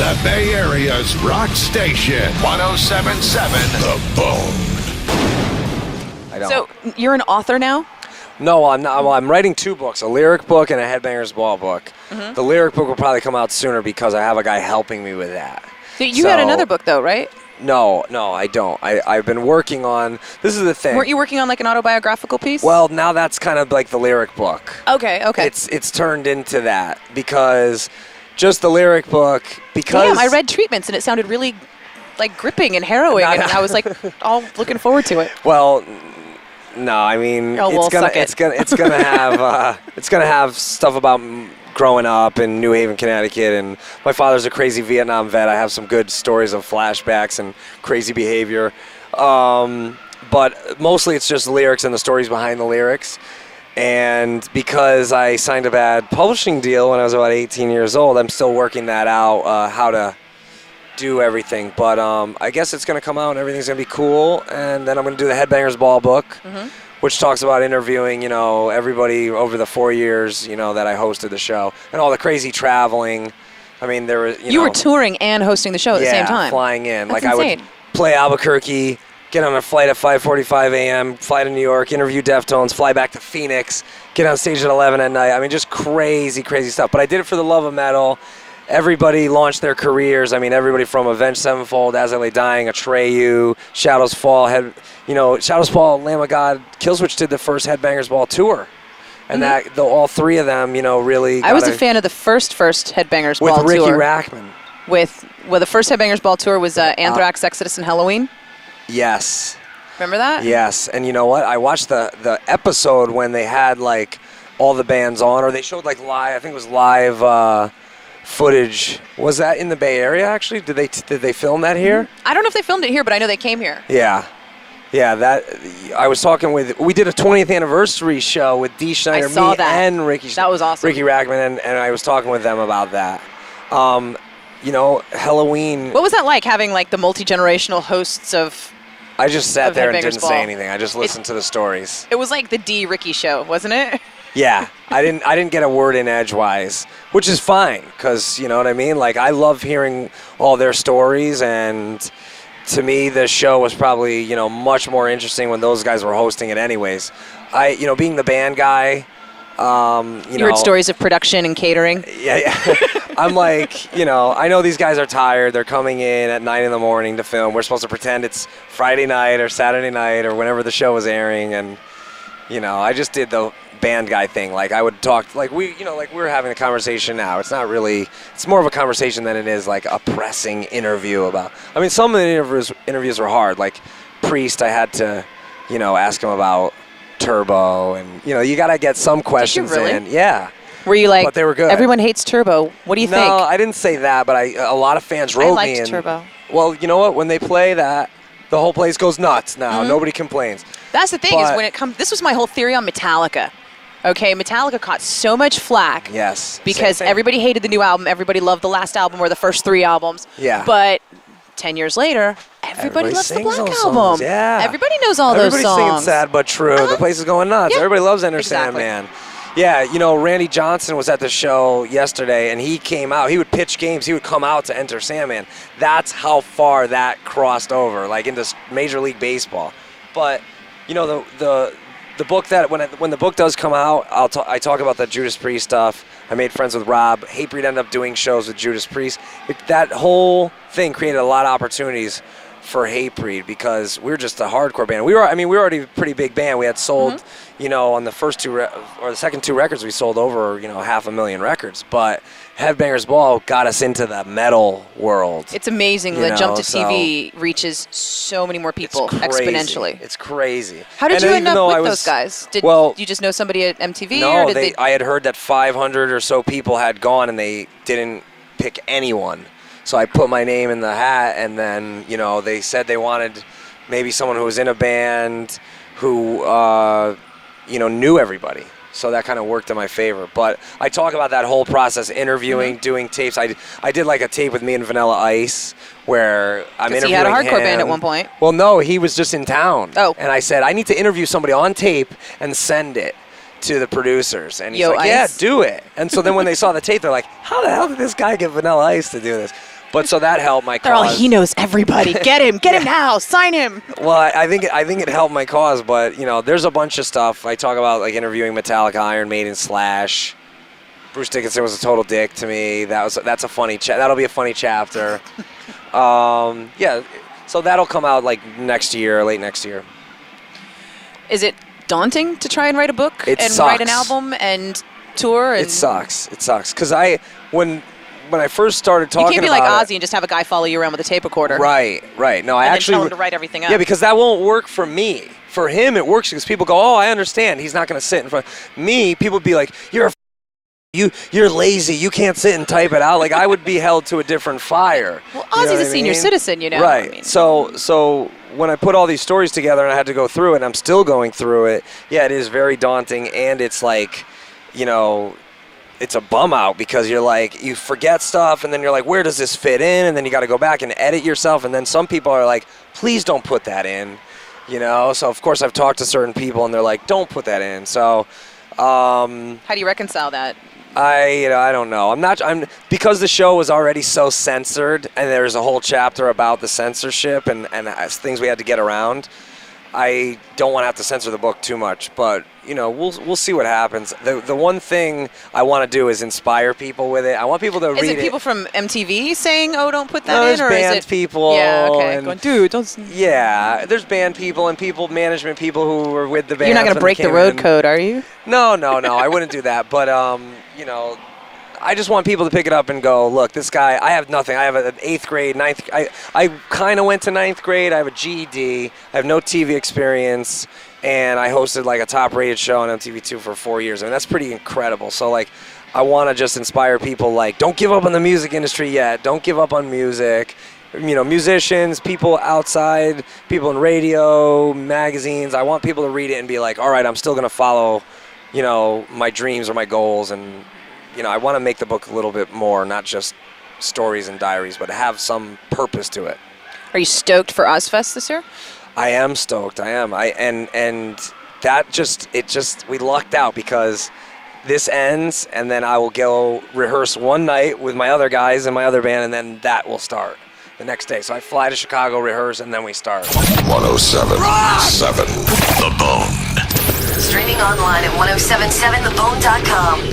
The Bay Area's rock station, 107.7 The Bone. So you're an author now? No, I'm not. Well, I'm writing 2 books, a lyric book and a Headbangers Ball book. Mm-hmm. The lyric book will probably come out sooner because I have a guy helping me with that. So you had another book, though, right? No, I don't. I've been working on, this is the thing. Weren't you working on like an autobiographical piece? Well, now that's kind of like the lyric book. Okay. It's turned into that because just the lyric book, because... Damn, I read Treatments and it sounded really like gripping and harrowing and I was like all looking forward to it. Well... No, I mean it's gonna have stuff about growing up in New Haven, Connecticut, and my father's a crazy Vietnam vet. I have some good stories of flashbacks and crazy behavior, but mostly it's just lyrics and the stories behind the lyrics. And because I signed a bad publishing deal when I was about 18 years old, I'm still working that out, how to do everything, but I guess it's going to come out and everything's going to be cool, and then I'm going to do the Headbangers Ball book, which talks about interviewing, everybody over the 4 years, that I hosted the show, and all the crazy traveling. I mean, there was, You were touring and hosting the show at the same time. Flying in. That's like insane. I would play Albuquerque, get on a flight at 5:45 a.m., fly to New York, interview Deftones, fly back to Phoenix, get on stage at 11 at night. I mean, just crazy stuff. But I did it for the love of metal. Everybody launched their careers. I mean, everybody from Avenged Sevenfold, As I Lay Dying, Atreyu, Shadows Fall, Shadows Fall, Lamb of God, Killswitch did the first Headbangers Ball tour. And all 3 of them, really... I was a fan of the first Headbangers Ball tour. With Ricky Rackman. The first Headbangers Ball tour was Anthrax, Exodus, and Halloween. Yes. Remember that? Yes. And you know what? I watched the episode when they had, all the bands on, or they showed, live, I think it was live... footage. Was that in the Bay Area, actually? Did they film that here? I don't know if they filmed it here, but I know they came here. Yeah, that I was talking with. We did a 20th anniversary show with Dee Schneider, and Ricky. That was awesome. Ricky Rackman, and I was talking with them about that. Halloween. What was that like, having the multi-generational hosts of? I just sat there and didn't Ball. say anything. I just listened to the stories. It was like the Dee Ricky show, wasn't it? Yeah, I didn't get a word in edgewise, which is fine, because you know what I mean. I love hearing all their stories, and to me, the show was probably much more interesting when those guys were hosting it. Anyways, being the band guy, you heard stories of production and catering. Yeah. I'm I know these guys are tired. They're coming in at 9 a.m. to film. We're supposed to pretend it's Friday night or Saturday night or whenever the show was airing, and I just did the band guy thing. I would talk we're having a conversation now. It's not really, it's more of a conversation than it is a pressing interview about. I mean, some of the interviews were hard. Priest, I had to ask him about Turbo, and you got to get some questions in. Yeah. Were you but they were good. Everyone hates Turbo? What do you think? No, I didn't say that, but a lot of fans wrote me. I liked Turbo. Well, you know what? When they play that, the whole place goes nuts now. Nobody complains. That's the thing, is when it comes, this was my whole theory on Metallica. Okay, Metallica caught so much flack. Yes. Because everybody hated the new album. Everybody loved the last album or the first 3 albums. Yeah. But 10 years later, everybody loves the Black Album. Songs. Yeah. Everybody knows all those songs. Everybody's singing Sad But True. The place is going nuts. Yeah. Everybody loves Enter Sandman. Yeah, Randy Johnson was at the show yesterday, and he came out. He would pitch games. He would come out to Enter Sandman. That's how far that crossed over, into Major League Baseball. But, the book that when the book does come out, I talk about the Judas Priest stuff. I made friends with Rob. Hatebreed ended up doing shows with Judas Priest. That whole thing created a lot of opportunities for Hatebreed because we were just a hardcore band. We were already a pretty big band. We had sold, on the first 2 or the second 2 records, we sold over 500,000 records. But Headbangers Ball got us into the metal world. It's amazing that Jump to TV reaches so many more people exponentially. It's crazy. How did you end up with those guys? Did you just know somebody at MTV? No, or I had heard that 500 or so people had gone and they didn't pick anyone. So I put my name in the hat, and then, they said they wanted maybe someone who was in a band who, knew everybody. So that kind of worked in my favor. But I talk about that whole process, interviewing, doing tapes. I did a tape with me and Vanilla Ice where I'm interviewing him. He had a hardcore band at one point. Well, no, he was just in town. Oh. And I said, I need to interview somebody on tape and send it to the producers. And he's Ice. yeah, do it. And so then when they saw the tape, they're like, how the hell did this guy get Vanilla Ice to do this? But so that helped my cause. They're all, he knows everybody. Get him now. Sign him. Well, I think it helped my cause, but there's a bunch of stuff. I talk about like interviewing Metallica, Iron Maiden, Slash. Bruce Dickinson was a total dick to me. That's a funny that'll be a funny chapter. Yeah, so that'll come out like next year, late next year. Is it daunting to try and write a book and sucks. write an album and tour? And It sucks because when I first started talking about you can't be like Ozzy and just have a guy follow you around with a tape recorder. Right. No, I and actually then tell him to write everything up. Yeah, because that won't work for me. For him, it works because people go, "Oh, I understand. He's not going to sit in front." Me, people would be like, "You're lazy. You can't sit and type it out." Like I would be held to a different fire. Well, Ozzy's a senior citizen, Right. I mean. So when I put all these stories together and I had to go through it, and I'm still going through it. Yeah, it is very daunting, and it's like, it's a bum out because you're like, you forget stuff, and then you're like, where does this fit in? And then you got to go back and edit yourself, and then some people are like, please don't put that in, So of course I've talked to certain people, and they're like, don't put that in. So how do you reconcile that? I don't know. I'm because the show was already so censored, and there's a whole chapter about the censorship and things we had to get around. I don't want to have to censor the book too much, but we'll see what happens. The one thing I want to do is inspire people with it. I want people to read it. Is it people from MTV saying, "Oh, don't put that in"? Or There's band is it people. Yeah, okay. And, going, dude, don't. Yeah, there's band people and management people who were with the band. You're not going to break the road code, are you? No, I wouldn't do that. But I just want people to pick it up and go, look, this guy, I have nothing. I have an 8th grade, 9th. I kind of went to 9th grade. I have a GED. I have no TV experience. And I hosted like a top rated show on MTV2 for 4 years. I mean, that's pretty incredible. So like, I want to just inspire people like, don't give up on the music industry yet. Don't give up on music. Musicians, people outside, people in radio, magazines. I want people to read it and be like, all right, I'm still going to follow, my dreams or my goals. And, I want to make the book a little bit more, not just stories and diaries, but have some purpose to it. Are you stoked for Ozfest this year? I am stoked. I am. And that we lucked out because this ends, and then I will go rehearse one night with my other guys in my other band, and then that will start the next day. So I fly to Chicago, rehearse, and then we start. 107.7 The Bone. Streaming online at 1077thebone.com.